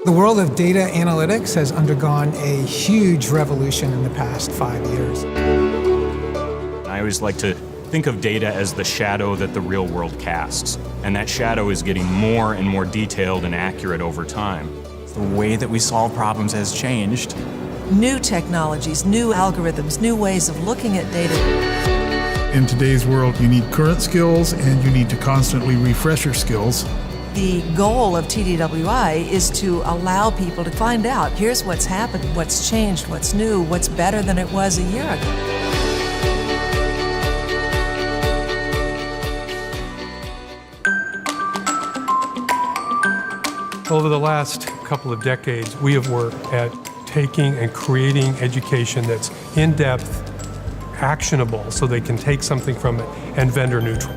The world of data analytics has undergone a huge revolution in the past 5 years. I always like to think of data as the shadow that the real world casts. And that shadow is getting more and more detailed and accurate over time. The way that we solve problems has changed. New technologies, new algorithms, new ways of looking at data. In today's world, you need current skills and you need to constantly refresh your skills. The goal of TDWI is to allow people to find out, here's what's happened, what's changed, what's new, what's better than it was a year ago. Over the last couple of decades, we have worked at taking and creating education that's in-depth, actionable, so they can take something from it, and vendor neutral.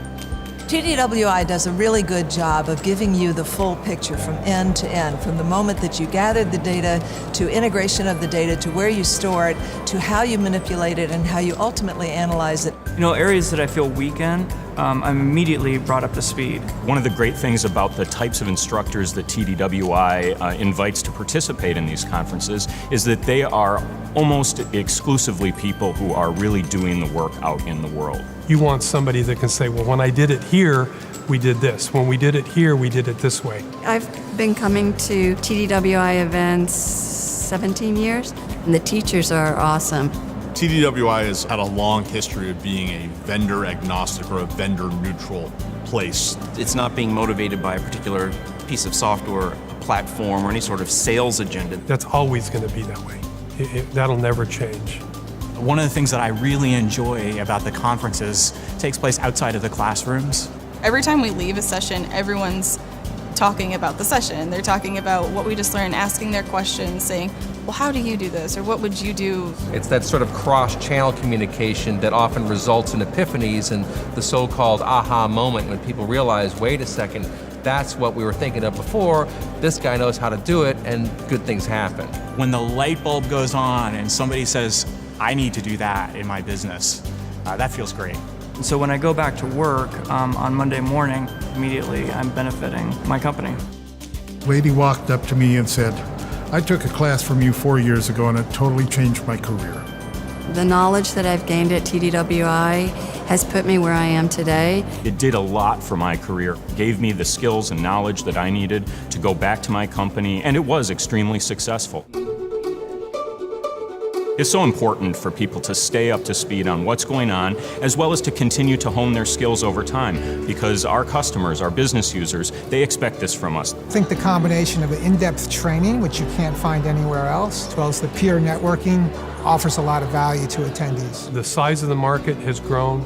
TDWI does a really good job of giving you the full picture from end to end, from the moment that you gathered the data, to integration of the data, to where you store it, to how you manipulate it, and how you ultimately analyze it. You know, areas that I feel weak in, I'm immediately brought up to speed. One of the great things about the types of instructors that TDWI invites to participate in these conferences is that they are almost exclusively people who are really doing the work out in the world. You want somebody that can say, well, when I did it here, we did this. When we did it here, we did it this way. I've been coming to TDWI events 17 years, and the teachers are awesome. TDWI has had a long history of being a vendor agnostic or a vendor neutral place. It's not being motivated by a particular piece of software, a platform, or any sort of sales agenda. That's always going to be that way. That'll never change. One of the things that I really enjoy about the conferences takes place outside of the classrooms. Every time we leave a session, everyone's talking about the session. They're talking about what we just learned, asking their questions, saying, well, how do you do this? Or what would you do? It's that sort of cross-channel communication that often results in epiphanies and the so-called aha moment when people realize, wait a second, that's what we were thinking of before, this guy knows how to do it, and good things happen. When the light bulb goes on and somebody says, I need to do that in my business, that feels great. So when I go back to work on Monday morning, immediately I'm benefiting my company. A lady walked up to me and said, I took a class from you 4 years ago and it totally changed my career. The knowledge that I've gained at TDWI has put me where I am today. It did a lot for my career, gave me the skills and knowledge that I needed to go back to my company, and it was extremely successful. It's so important for people to stay up to speed on what's going on, as well as to continue to hone their skills over time, because our customers, our business users, they expect this from us. I think the combination of in-depth training, which you can't find anywhere else, as well as the peer networking, offers a lot of value to attendees. The size of the market has grown.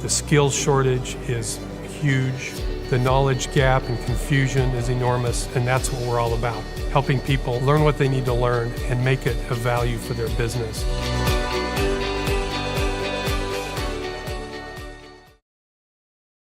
The skills shortage is huge. The knowledge gap and confusion is enormous, and that's what we're all about. Helping people learn what they need to learn and make it of value for their business.